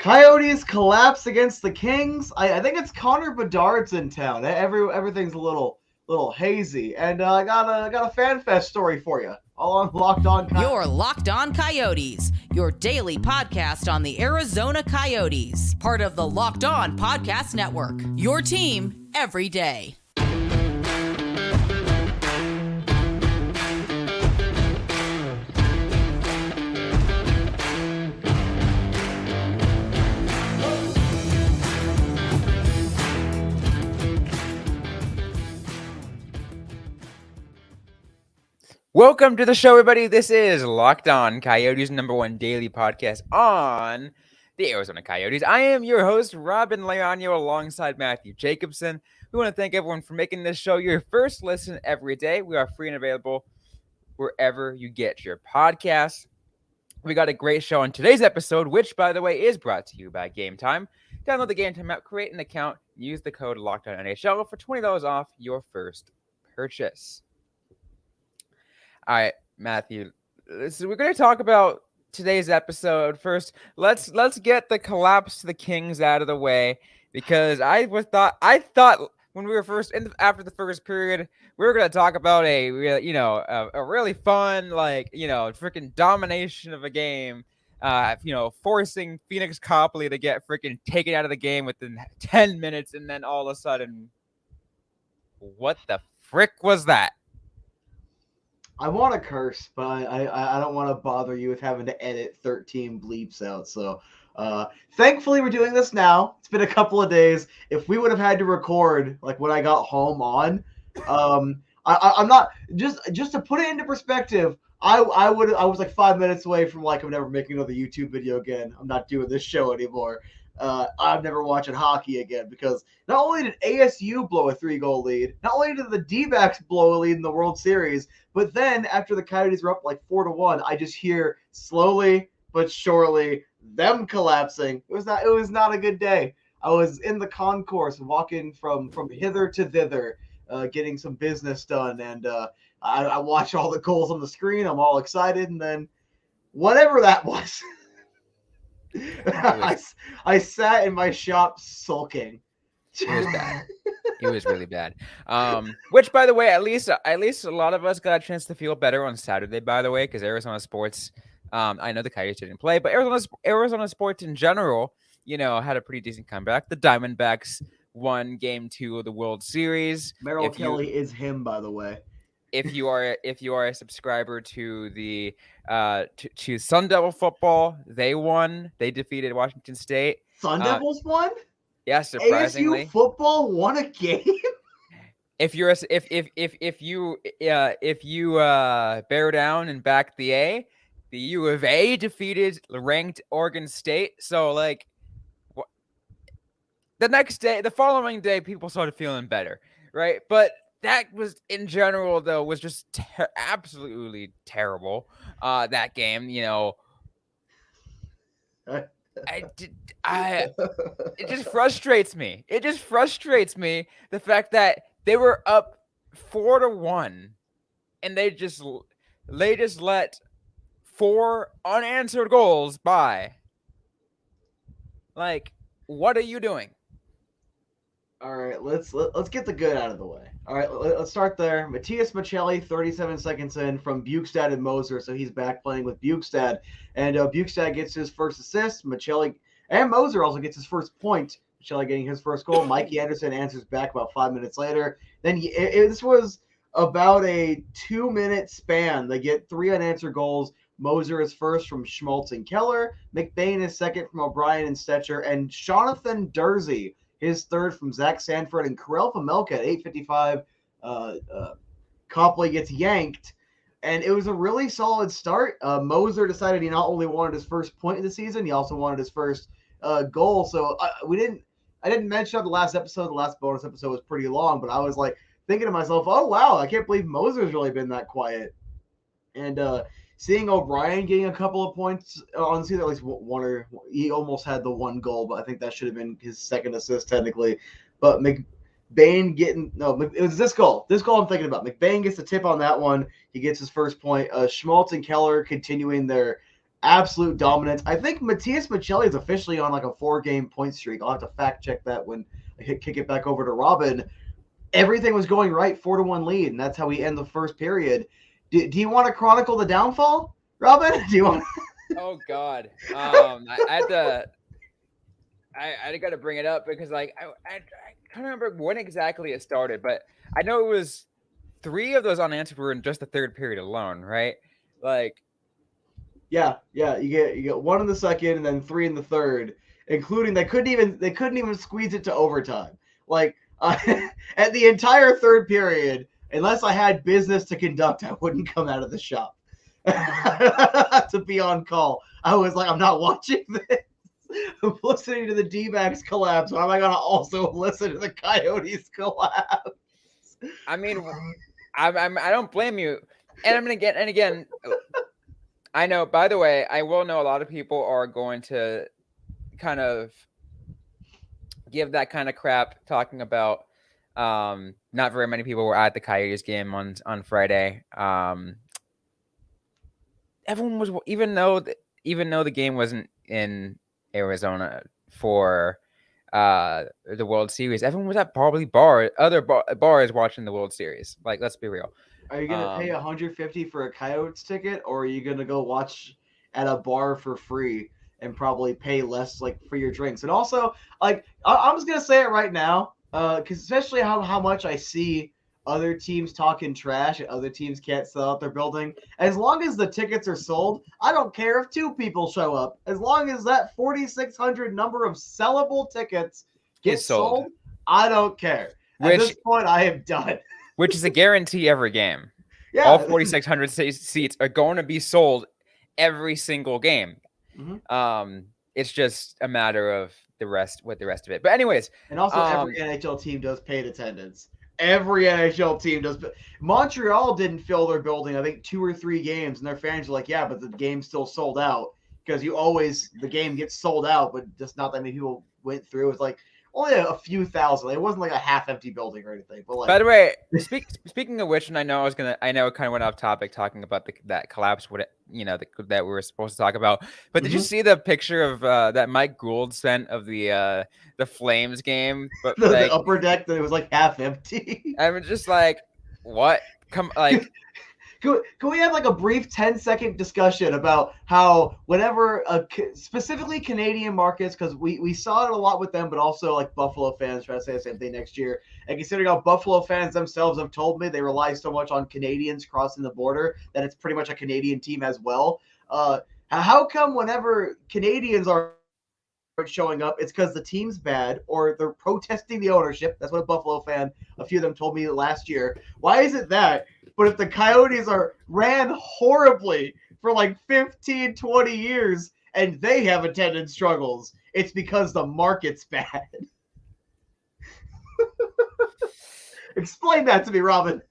Coyotes collapse against the Kings. I think it's Connor Bedard's in town. Everything's a little hazy, and I got a fan fest story for you. All on Locked On Coyotes. You're Locked On Coyotes, your daily podcast on the Arizona Coyotes, part of the Locked On Podcast Network. Your team every day. Welcome to the show, everybody. This is Locked On Coyotes, #1 daily podcast on the Arizona Coyotes. I am your host, Robyn Leonio, alongside Matthew Jacobson. We want to thank everyone for making this show your first listen every day. We are free and available wherever you get your podcasts. We got a great show on today's episode, which, by the way, is brought to you by Game Time. Download the Game Time app, create an account, use the code LOCKEDONNHL for $20 off your first purchase. All right, Matthew. So we're going to talk about today's episode. First, let's get the collapse to the Kings out of the way, because I thought when we were after the first period, we were going to talk about a really fun, freaking domination of a game. Forcing Phoenix Copley to get freaking taken out of the game within 10 minutes, and then all of a sudden, what the frick was that? I want to curse, but I don't want to bother you with having to edit 13 bleeps out. So thankfully we're doing this now. It's been a couple of days. If we would have had to record like when I got home on, I'm not just to put it into perspective. I was like 5 minutes away from like I'm never making another YouTube video again. I'm not doing this show anymore. I'm never watching hockey again, because not only did ASU blow a 3-goal lead, not only did the D-backs blow a lead in the World Series, but then after the Coyotes were up like 4-1, I just hear slowly but surely them collapsing. It was not a good day. I was in the concourse walking from hither to thither, getting some business done, and I watched all the goals on the screen. I'm all excited, and then whatever that was. I sat in my shop sulking. It was bad. It was really bad. Which, by the way, at least a lot of us got a chance to feel better on Saturday, by the way, because Arizona sports, I know the Coyotes didn't play, but Arizona sports in general, had a pretty decent comeback. The Diamondbacks won Game 2 of the World Series. Merrill Kelly is him, by the way. If you are a subscriber to the to Sun Devil football, they won. They defeated Washington State. Sun Devils won? Yeah, surprisingly. ASU football won a game? If you bear down and back the A, the U of A defeated ranked Oregon State. So the following day, people started feeling better, right? But that was, in general, though, was just absolutely terrible. That game, it just frustrates me. It just frustrates me, the fact that they were up 4-1, and they just let 4 unanswered goals by. Like, what are you doing? All right, let's get the good out of the way. All right, let's start there. Matias Maccelli, 37 seconds in, from Bukestad and Moser, so he's back playing with Bukestad, and Bukestad gets his first assist. Maccelli and Moser also gets his first point. Maccelli getting his first goal. Mikey Anderson answers back about 5 minutes later. Then this was about a 2-minute span. They get 3 unanswered goals. Moser is first from Schmaltz and Keller. McBain is second from O'Brien and Stetcher, and Jonathan Dursey, his third from Zach Sanford, and Karel Pamelka at 8:55. Copley gets yanked, and it was a really solid start. Moser decided he not only wanted his first point of the season, he also wanted his first goal. So I didn't mention on the last episode. The last bonus episode was pretty long, but I was like thinking to myself, oh wow, I can't believe Moser's really been that quiet. And seeing O'Brien getting a couple of points on the season, at least one, he almost had the 1 goal, but I think that should have been his second assist technically. But McBain it was this goal. This goal I'm thinking about. McBain gets the tip on that one. He gets his first point. Schmaltz and Keller continuing their absolute dominance. I think Matias Maccelli is officially on like a 4-game point streak. I'll have to fact check that when I kick it back over to Robyn. Everything was going right, 4-1 lead, and that's how we end the first period. Do you want to chronicle the downfall, Robyn? Do you want? Oh God, I got to bring it up because like I can't remember when exactly it started, but I know it was 3 of those unanswered were in just the third period alone, right? Like, Yeah. You get 1 in the second and then 3 in the third, including they couldn't even squeeze it to overtime. Like at the entire third period, unless I had business to conduct, I wouldn't come out of the shop to be on call. I was like, I'm not watching this. I'm listening to the D-backs collapse. Why am I going to also listen to the Coyotes collapse? I mean, I don't blame you. And I'm going to again, I know, by the way, I will know a lot of people are going to kind of give that kind of crap talking about not very many people were at the Coyotes game on Friday. Everyone was, even though the game wasn't in Arizona for the World Series, everyone was at probably other bars watching the World Series. Like, let's be real. Are you gonna pay $150 for a Coyotes ticket, or are you gonna go watch at a bar for free and probably pay less like for your drinks? And also, like, I'm just gonna say it right now, because especially how much I see other teams talking trash and other teams can't sell out their building. As long as the tickets are sold, I don't care if 2 people show up. As long as that 4,600 number of sellable tickets gets sold, I don't care. At this point, I am done. Which is a guarantee every game. Yeah. All 4,600 seats are going to be sold every single game. Mm-hmm. It's just a matter of the rest of it. But anyways. And also every NHL team does paid attendance. Every NHL team does. Montreal didn't fill their building, I think, 2 or 3 games, and their fans are like, yeah, but the game's still sold out, because the game gets sold out, but just not that many people went through. It's like only a few thousand. It wasn't like a half-empty building or anything. But like, by the way, speaking of which, and I know it kind of went off topic talking about that collapse, that we were supposed to talk about. But did you see the picture of that Mike Gould sent of the Flames game? But the upper deck that it was like half empty. I'm just like, what? Can we have like a brief 10-second discussion about how whenever specifically Canadian markets, because we saw it a lot with them, but also like Buffalo fans try to say the same thing next year. And considering how Buffalo fans themselves have told me they rely so much on Canadians crossing the border that it's pretty much a Canadian team as well. How come whenever Canadians are showing up, it's because the team's bad or they're protesting the ownership? That's what a Buffalo fan, a few of them told me last year. Why is it that? But if the Coyotes ran horribly for like 15, 20 years and they have attendance struggles, it's because the market's bad. Explain that to me, Robyn.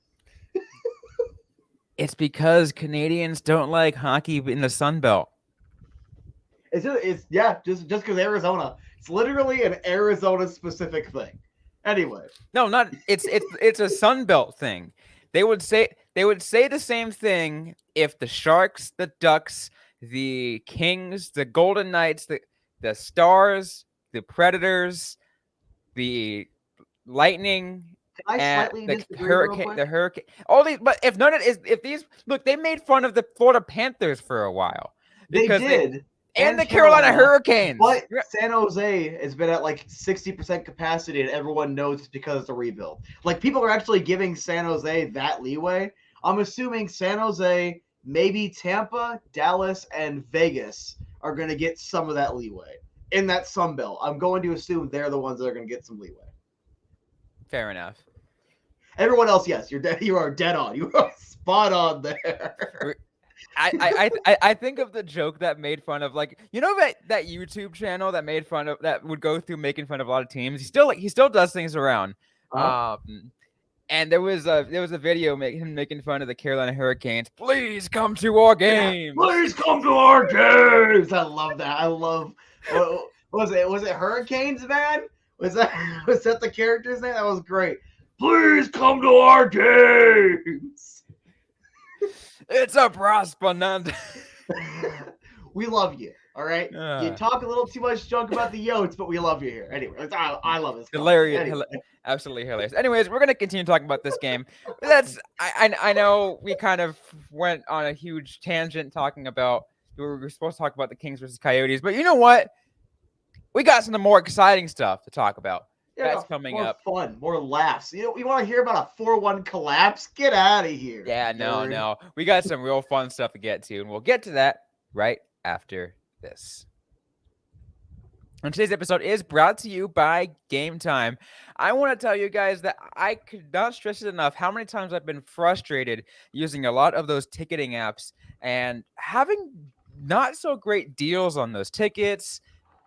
It's because Canadians don't like hockey in the Sun Belt. It's just because Arizona. It's literally an Arizona specific thing. Anyway. No, not it's a Sun Belt thing. They would say the same thing if the Sharks, the Ducks, the Kings, the Golden Knights, the Stars, the Predators, the Lightning, and the Hurricane, all these. But they made fun of the Florida Panthers for a while. They did. And the Carolina Hurricanes. But San Jose has been at like 60% capacity, and everyone knows it's because of the rebuild. Like, people are actually giving San Jose that leeway. I'm assuming San Jose, maybe Tampa, Dallas, and Vegas are going to get some of that leeway in that Sun Belt. I'm going to assume they're the ones that are going to get some leeway. Fair enough. Everyone else, yes, you are dead on. You are spot on there. I think of the joke that made fun of, like, that YouTube channel that made fun of, that would go through making fun of a lot of teams. He still does things around. And there was a video him making fun of the Carolina Hurricanes. Please come to our games. Yeah, please come to our games. I love that. I love. Was it Hurricanes, man? Was that the character's name? That was great. Please come to our games. It's a prosper. we love you. All right. You talk a little too much junk about the Yotes, but we love you here. Anyway, I love this. Hilarious, anyway. Absolutely hilarious. Anyways, we're gonna continue talking about this game. I know we kind of went on a huge tangent talking about we were supposed to talk about the Kings versus Coyotes, but you know what? We got some more exciting stuff to talk about. Yeah, that's coming more up. Fun, more laughs. You know, we want to hear about a 4-1 collapse? Get out of here. Yeah, no. We got some real fun stuff to get to, and we'll get to that right after this. And today's episode is brought to you by Game Time. I want to tell you guys that I could not stress it enough how many times I've been frustrated using a lot of those ticketing apps and having not so great deals on those tickets,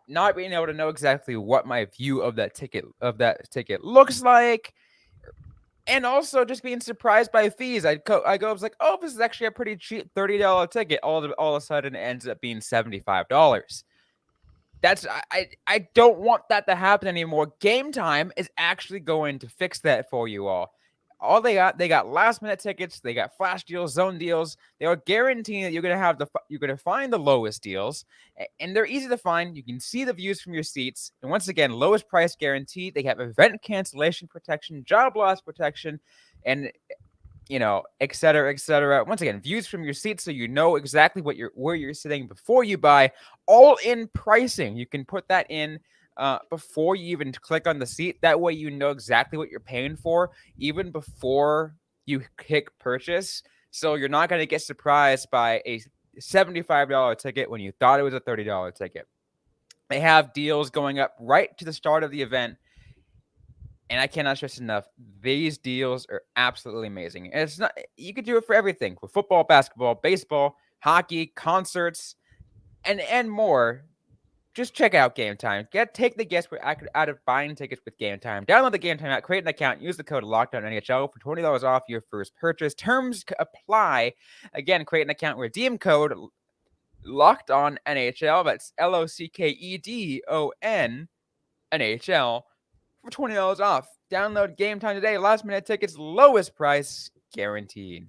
not being able to know exactly what my view of that ticket looks like, and also just being surprised by fees. I was like, oh, this is actually a pretty cheap $30 ticket. All of a sudden, it ends up being $75. I don't want that to happen anymore. Game Time is actually going to fix that for you all. They got last minute tickets, they got flash deals, zone deals. They are guaranteeing that you're gonna find the lowest deals, and they're easy to find. You can see the views from your seats, and once again, lowest price guarantee. They have event cancellation protection, job loss protection, and et cetera, et cetera. Once again, views from your seats, so you know exactly where you're sitting before you buy. All in pricing. You can put that in before you even click on the seat. That way you know exactly what you're paying for, even before you click purchase. So you're not going to get surprised by a $75 ticket when you thought it was a $30 ticket. They have deals going up right to the start of the event. And I cannot stress enough, these deals are absolutely amazing. And it's not, you could do it for everything, for football, basketball, baseball, hockey, concerts, and more. Just check out Game Time. Take the guesswork out of buying tickets with Game Time. Download the Game Time app, create an account, use the code LOCKDOWNNHL for $20 off your first purchase. Terms apply. Again, create an account, redeem code LOCKEDONNHL. That's LOCKEDON NHL for $20 off. Download Game Time today. Last minute tickets, lowest price guaranteed.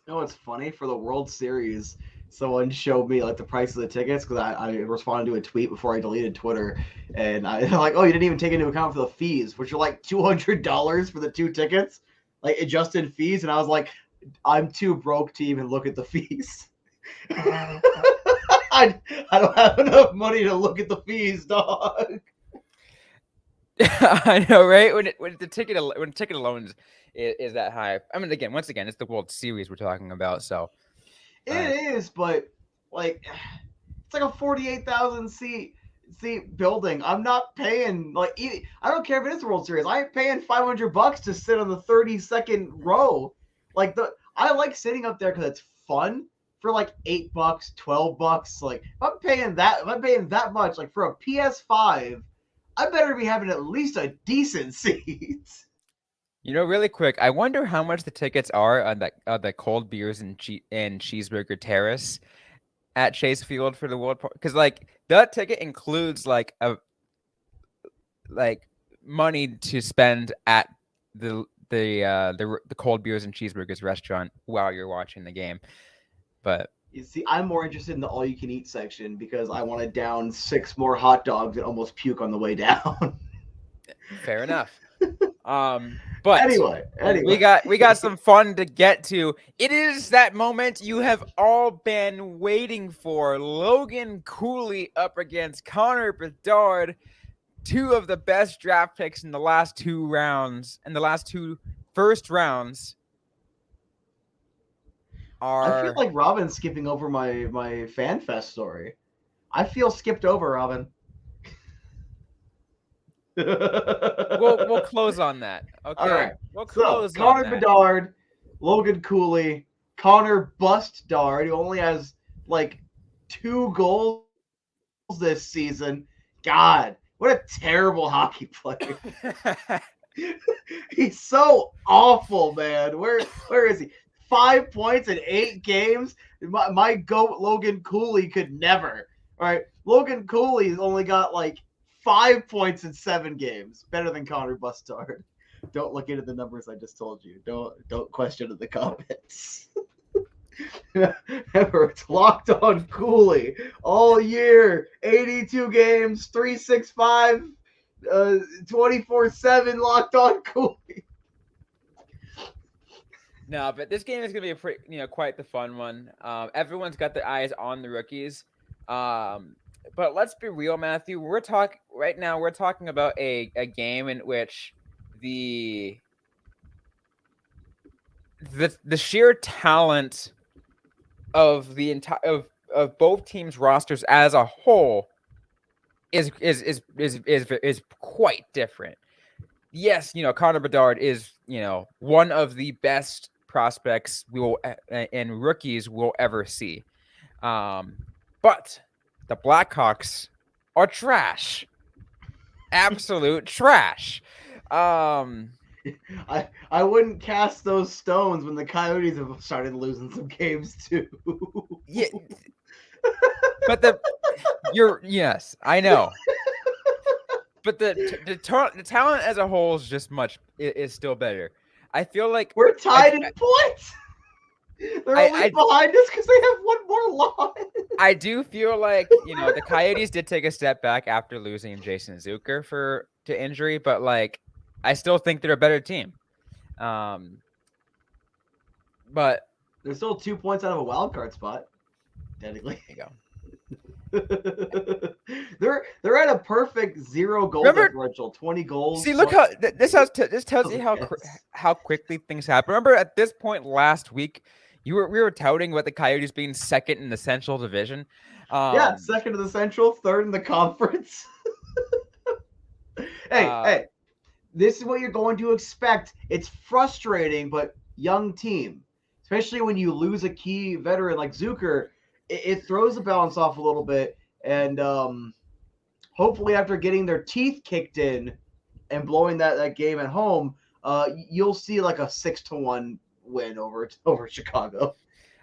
You know what's funny? For the World Series, someone showed me like the price of the tickets because I responded to a tweet before I deleted Twitter, and they're like, "Oh, you didn't even take into account for the fees, which are like $200 for the 2 tickets, like adjusted fees." And I was like, "I'm too broke to even look at the fees. I don't have enough money to look at the fees, dog." I know, right? When ticket alone is that high. I mean, once again, it's the World Series we're talking about, so it is. But like, it's like a 48,000 seat building. I'm not paying like I don't care if it is the World Series. I ain't paying $500 to sit on the 32nd row. Like I like sitting up there because it's fun. For like $8, $12, like if I'm paying that much, like for a PS5, I better be having at least a decent seat. Really quick, I wonder how much the tickets are on the cold beers and cheeseburger terrace at Chase Field for the World, because like that ticket includes like money to spend at the cold beers and cheeseburgers restaurant while you're watching the game. But you see, I'm more interested in the all-you-can-eat section because I want to down 6 more hot dogs and almost puke on the way down. Fair enough. But anyway, we got some fun to get to. It is that moment you have all been waiting for. Logan Cooley up against Connor Bedard, 2 of the best draft picks in the last 2 rounds, and the last 2 first rounds. I feel like Robyn's skipping over my FanFest story. I feel skipped over, Robyn. We'll close on that. Okay. All right. We'll close so, Connor Bedard, Logan Cooley, Connor Bustard, who only has like 2 goals this season. God, what a terrible hockey player. He's so awful, man. Where is he? 5 points in 8 games. My goat Logan Cooley could never. All right, Logan Cooley's only got like 5 points in 7 games. Better than Connor Bustard. Don't look into the numbers I just told you. Don't question in the comments. Remember, it's Locked On Cooley all year. 82 games, 365, 24/7 Locked On Cooley. No, but this game is gonna be a pretty, quite the fun one. Everyone's got their eyes on the rookies. But let's be real, Matthew. We're talking about a game in which the sheer talent of the entire of both teams' rosters as a whole is quite different. Yes, Connor Bedard is one of the best prospects we will and rookies we'll ever see. But the Blackhawks are trash, absolute trash. I wouldn't cast those stones when the Coyotes have started losing some games too. Yeah, but yes, I know. But the talent as a whole is just is still better. I feel like we're tied in points. They're only behind us because they have one more loss. I do feel like the Coyotes did take a step back after losing Jason Zucker to injury, but I still think they're a better team. But they're still 2 points out of a wild card spot, technically. There you go. They're at a perfect 0 goal differential, 20 goals. See, look how this tells you how quickly things happen. Remember at this point last week, we were touting about the Coyotes being second in the Central Division. Second in the Central, third in the conference. Hey, this is what you're going to expect. It's frustrating, but young team, especially when you lose a key veteran like Zucker. It throws the balance off a little bit, and hopefully after getting their teeth kicked in and blowing that game at home, you'll see like a 6-1 win over Chicago.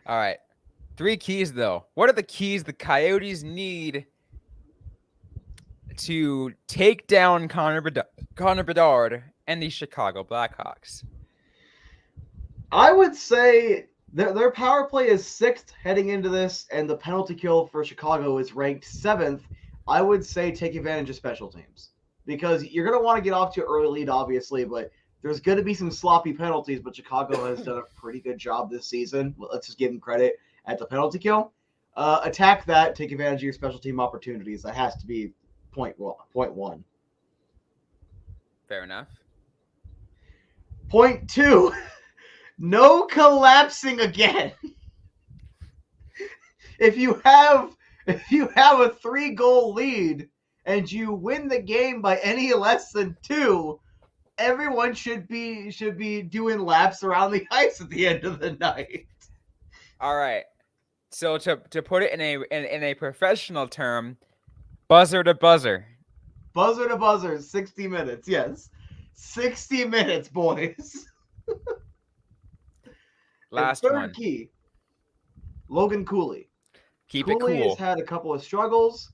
All right. 3 keys, though. What are the keys the Coyotes need to take down Connor Bedard and the Chicago Blackhawks? I would say their power play is 6th heading into this, and the penalty kill for Chicago is ranked 7th. I would say take advantage of special teams because you're going to want to get off to an early lead, obviously, but there's going to be some sloppy penalties, but Chicago has done a pretty good job this season. Let's just give them credit at the penalty kill. Attack that, take advantage of your special team opportunities. That has to be point 1. Fair enough. Point 2. No collapsing again. If you have a 3-goal lead and you win the game by any less than 2, everyone should be doing laps around the ice at the end of the night. All right. So to put it in a professional term, buzzer to buzzer. Buzzer to buzzer, 60 minutes. Yes. 60 minutes, boys. Last third one. Key, Logan Cooley. Cooley Cooley has had a couple of struggles.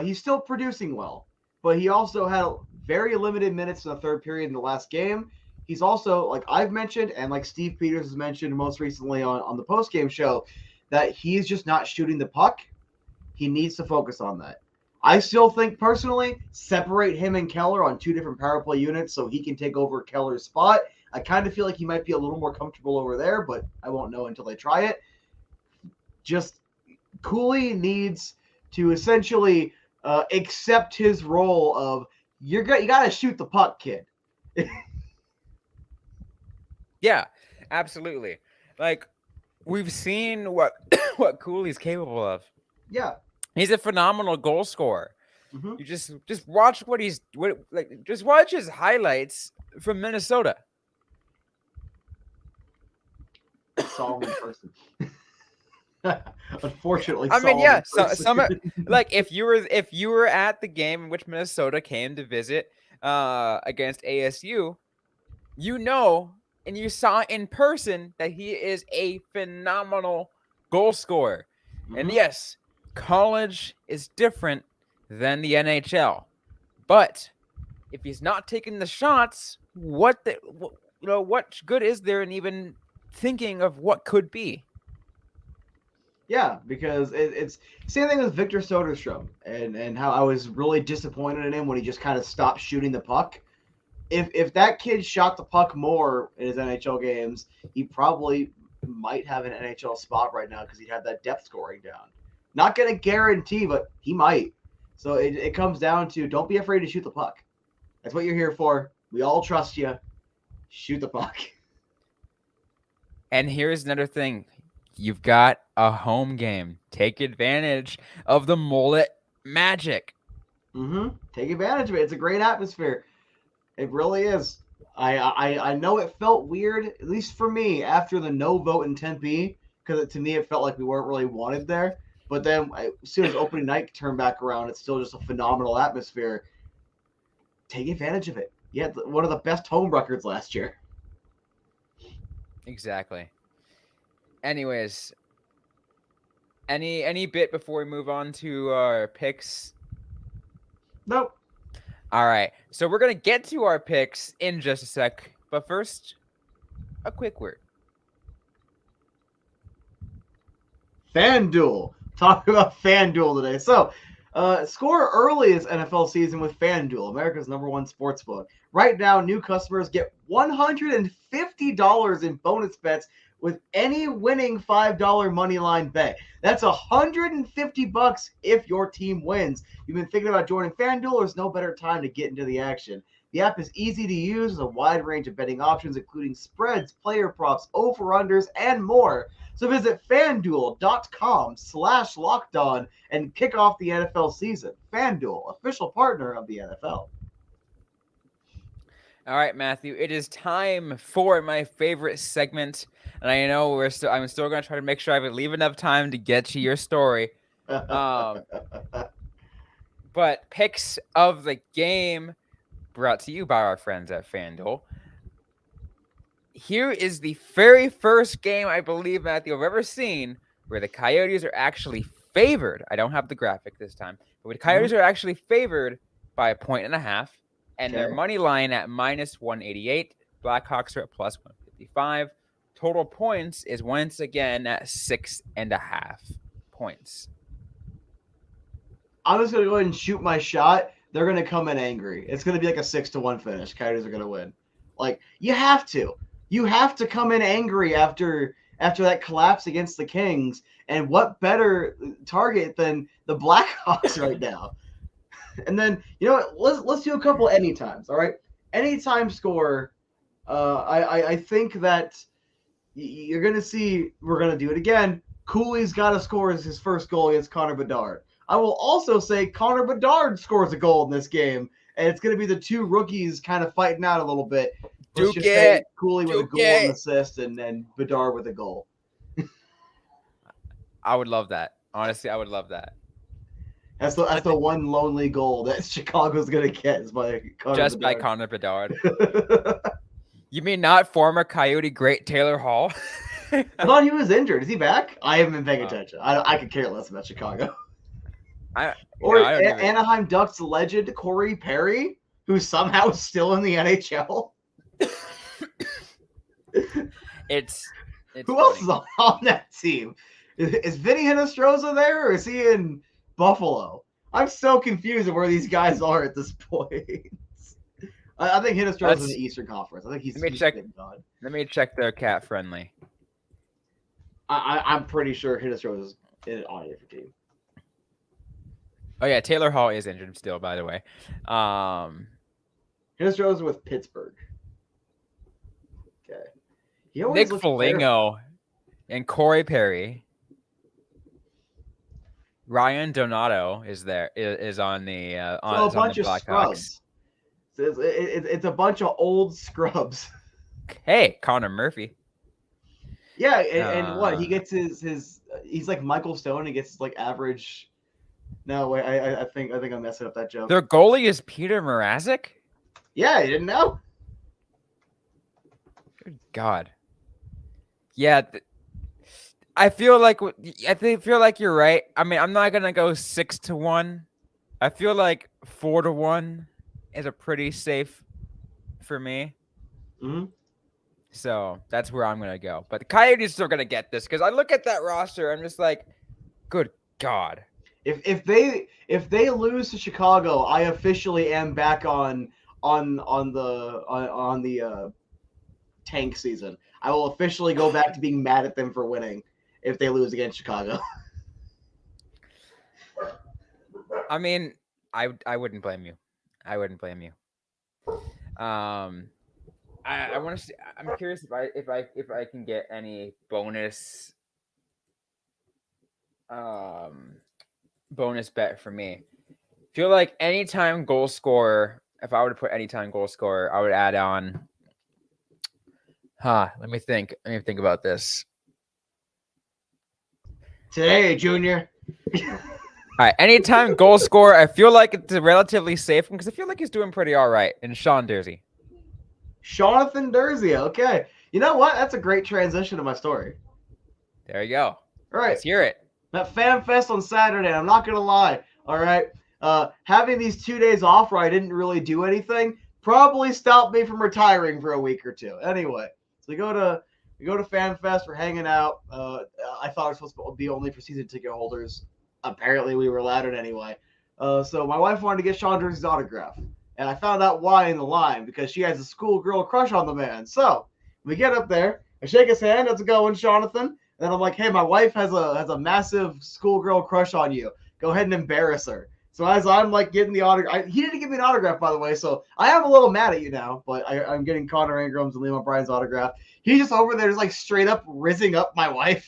He's still producing well, but he also had very limited minutes in the third period in the last game. He's also, like I've mentioned, and like Steve Peters has mentioned most recently on the post-game show, that he's just not shooting the puck. He needs to focus on that. I still think, personally, separate him and Keller on 2 different power play units so he can take over Keller's spot. I kind of feel like he might be a little more comfortable over there, but I won't know until they try it. Just Cooley needs to essentially accept his role of you got to shoot the puck, kid. Yeah, absolutely. Like we've seen what Cooley's capable of. Yeah, he's a phenomenal goal scorer. Mm-hmm. You just watch just watch his highlights from Minnesota. Solid person. Unfortunately, I mean, yeah. Some like if you were at the game in which Minnesota came to visit against ASU, and you saw in person that he is a phenomenal goal scorer. Mm-hmm. And yes, college is different than the NHL, but if he's not taking the shots, what good is there in even thinking of what could be? Yeah, because it's same thing with Victor Soderstrom and how I was really disappointed in him when he just kind of stopped shooting the puck. If that kid shot the puck more in his NHL games, he probably might have an NHL spot right now because he'd have that depth scoring down. Not going to guarantee, but he might. So it comes down to don't be afraid to shoot the puck. That's what you're here for. We all trust you. Shoot the puck. And here's another thing. You've got a home game. Take advantage of the mullet magic. Take advantage of it. It's a great atmosphere. It really is. I know it felt weird, at least for me, after the no vote in Tempe, because to me it felt like we weren't really wanted there. But then as soon as opening night turned back around, it's still just a phenomenal atmosphere. Take advantage of it. Yeah, one of the best home records last year. Exactly. Anyways, any bit before we move on to our picks? Nope. All right. So we're going to get to our picks in just a sec. But first, a quick word. FanDuel. Talking about FanDuel today. So, score early this NFL season with FanDuel, America's #1 sportsbook. Right now, new customers get $150 in bonus bets with any winning $5 money line bet. That's $150 if your team wins. You've been thinking about joining FanDuel? There's no better time to get into the action. The app is easy to use with a wide range of betting options, including spreads, player props, over-unders, and more. So visit FanDuel.com/lockedon and kick off the NFL season. FanDuel, official partner of the NFL. All right, Matthew, it is time for my favorite segment. And I know I'm still going to try to make sure I leave enough time to get to your story. But picks of the game brought to you by our friends at FanDuel. Here is the very first game, I believe, Matthew, I've ever seen where the Coyotes are actually favored. I don't have the graphic this time, but the Coyotes are actually favored by 1.5, and their money line at -188. Blackhawks are at +155. Total points is once again at 6.5 points. I'm just going to go ahead and shoot my shot. They're going to come in angry. It's going to be like a 6-1 finish. Coyotes are going to win. Like, you have to. You have to come in angry after that collapse against the Kings. And what better target than the Blackhawks right now? And then, you know what? Let's do a couple anytimes, all right? Anytime score, I think that you're going to see, we're going to do it again. Cooley's got to score his first goal against Connor Bedard. I will also say Connor Bedard scores a goal in this game, and it's going to be the two rookies kind of fighting out a little bit. Let's just say Cooley with a goal and assist, and then Bedard with a goal. I would love that. Honestly, I would love that. That's the one lonely goal that Chicago's going to get is by Connor Bedard. By Connor Bedard. You mean not former Coyote great Taylor Hall? I thought he was injured. Is he back? I haven't been paying attention. I could care less about Chicago. Anaheim Ducks legend Corey Perry, who's somehow still in the NHL. It's who funny. else is on that team? Is Vinny Hinostroza there, or is he in Buffalo? I'm so confused of where these guys are at this point. I think Hinostroza's in the Eastern Conference. I think he's. Let me check their cat friendly. I'm pretty sure Hinostroza's on a different team. Oh yeah, Taylor Hall is injured still, by the way. Hinostroza with Pittsburgh. Okay. Nick Foligno and Corey Perry. Ryan Donato is on the on a bunch of scrubs. It's a bunch of old scrubs. Hey, Connor Murphy. Yeah, and what he gets his he's like Michael Stone. He gets like average. No, wait, I think I'm messing up that joke. Their goalie is Peter Mrazek? Yeah, you didn't know? Good God. Yeah, I feel like you're right. I mean, I'm not gonna go 6-1. I feel like 4-1 is a pretty safe for me. Mm-hmm. So that's where I'm gonna go. But the Coyotes are gonna get this because I look at that roster. I'm just like, Good God. If they lose to Chicago, I officially am back on the tank season. I will officially go back to being mad at them for winning if they lose against Chicago. I mean, I wouldn't blame you. I wouldn't blame you. I want to see. I'm curious if I can get any bonus bonus bet for me. Feel like anytime goal scorer. If I were to put anytime goal scorer, I would add on. Let me think. Let me think about this. Today, Junior. All right, anytime goal scorer, I feel like it's a relatively safe one because I feel like he's doing pretty all right. And Sean Dursey. Jonathan Dursey. Okay. You know what? That's a great transition to my story. There you go. All right. Let's hear it. That Fan Fest on Saturday. I'm not going to lie. All right. Having these 2 days off where I didn't really do anything probably stopped me from retiring for a week or two. Anyway, so we go to Fan Fest. We're hanging out. I thought it was supposed to be only for season ticket holders. Apparently, we were allowed it anyway. So my wife wanted to get Sean Dursey's autograph. And I found out why in the line, because she has a schoolgirl crush on the man. So we get up there, I shake his hand, how's it going, Jonathan? And then I'm like, hey, my wife has a massive schoolgirl crush on you. Go ahead and embarrass her. So as I'm like getting the autograph, he didn't give me an autograph, by the way. So I am a little mad at you now, but I'm getting Connor Ingram's and Liam O'Brien's autograph. He's just over there, just like straight up rizzing up my wife.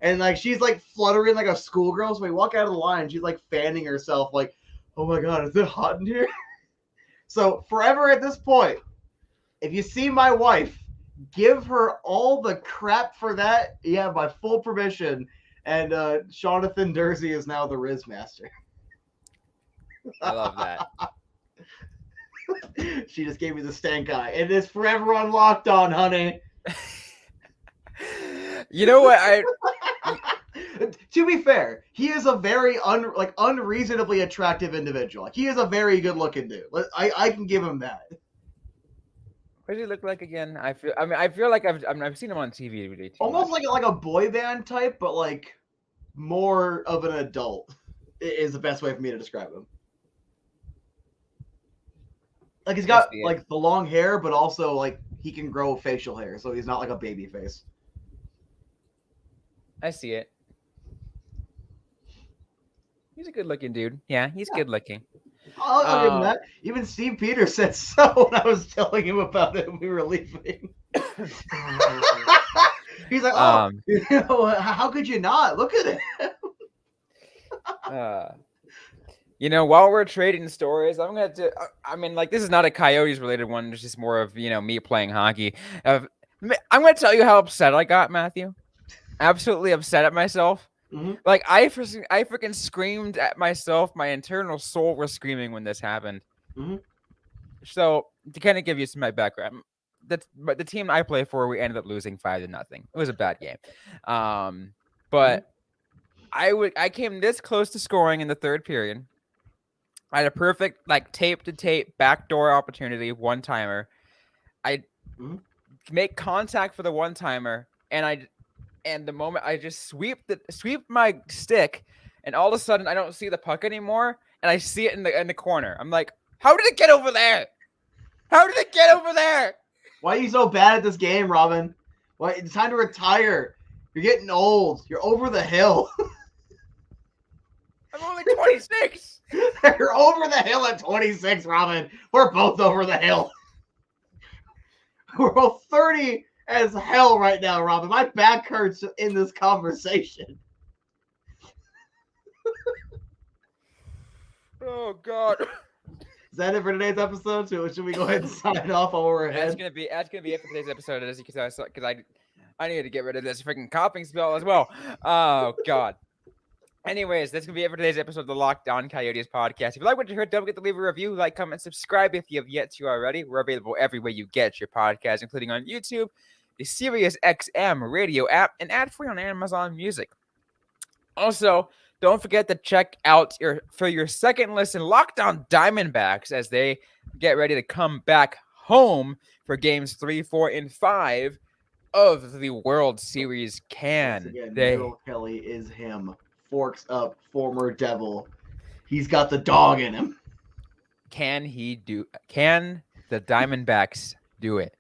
And like she's like fluttering like a schoolgirl. So we walk out of the line, she's like fanning herself, like, oh my God, is it hot in here? So forever at this point, if you see my wife, give her all the crap for that. You have my full permission. And Jonathan Dursey is now the Riz Master. I love that. She just gave me the stank eye. It is forever on Locked On, honey. You know what? To be fair, he is a very unreasonably attractive individual. Like, he is a very good looking dude. I can give him that. What does he look like again? I feel like I've seen him on TV. Almost like a boy band type, but like more of an adult is the best way for me to describe him. Like, he's got like the long hair, but also like he can grow facial hair, so he's not like a baby face. I see it. He's a good-looking dude. Yeah, he's good-looking. I'll give him that. Even Steve Peters said so when I was telling him about it when we were leaving. He's like, oh, you know, how could you not? Look at it. You know, while we're trading stories, I'm going to, I mean, like, this is not a Coyotes related one. It's just more of, you know, me playing hockey. I'm going to tell you how upset I got, Matthew. Absolutely upset at myself. Mm-hmm. Like, I freaking screamed at myself. My internal soul was screaming when this happened. Mm-hmm. So, to kind of give you some of my background, but the team I play for, we ended up losing 5-0. It was a bad game. But I came this close to scoring in the third period. I had a perfect, like, tape-to-tape backdoor opportunity, one-timer. I make contact for the one-timer, and the moment I just sweep my stick, and all of a sudden I don't see the puck anymore, and I see it in the corner. I'm like, how did it get over there? How did it get over there? Why are you so bad at this game, Robyn? Why, it's time to retire. You're getting old. You're over the hill. I'm only 26. You're over the hill at 26, Robyn. We're both over the hill. We're both 30 as hell right now, Robyn. My back hurts in this conversation. Oh, God. Is that it for today's episode? So should we go ahead and sign off while we're ahead? That's gonna be it for today's episode. Because I needed to get rid of this freaking coughing spell as well. Oh, God. Anyways, that's going to be it for today's episode of the Locked On Coyotes podcast. If you like what you heard, don't forget to leave a review, like, comment, subscribe if you have yet to already. We're available everywhere you get your podcast, including on YouTube, the Sirius XM radio app, and ad-free on Amazon Music. Also, don't forget to check out for your second listen, Locked On Diamondbacks, as they get ready to come back home for games 3, 4, and 5 of the World Series. Again, Bill Kelly is him. forks up former Devil. He's got the dog in him. Can the Diamondbacks do it?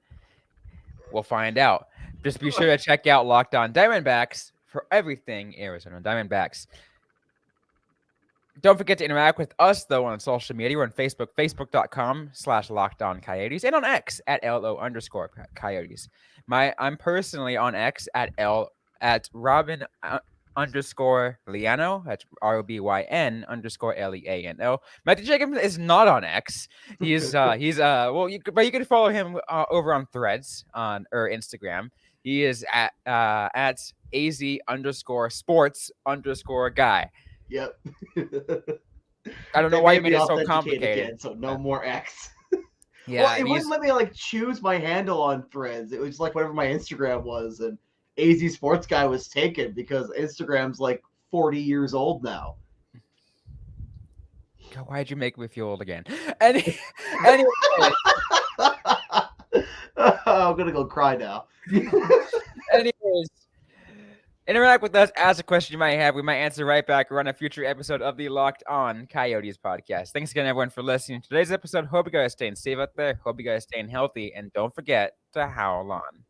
We'll find out. Just be sure to check out Locked On Diamondbacks for everything Arizona Diamondbacks. Don't forget to interact with us, though, on social media. We're on Facebook, facebook.com/LockedOnCoyotes, and on X at @LO_Coyotes. I'm personally on X at Robyn _Leano. That's ROBYN_LEANO. Matthew Jacobs is not on X. You can follow him over on Threads or Instagram. He is at AZ_sports_guy. Yep. I don't know why you made it so complicated. Again, so no more X. Yeah, well, it wouldn't let me choose my handle on Threads. It was whatever my Instagram was, and AZ Sports Guy was taken because Instagram's 40 years old now. God, why'd you make me feel old again? Anyway. I'm gonna go cry now. Anyways, interact with us. Ask a question you might have. We might answer right back or on a future episode of the Locked On Coyotes podcast. Thanks again, everyone, for listening to today's episode. Hope you guys are staying safe out there. Hope you guys are staying healthy. And don't forget to howl on.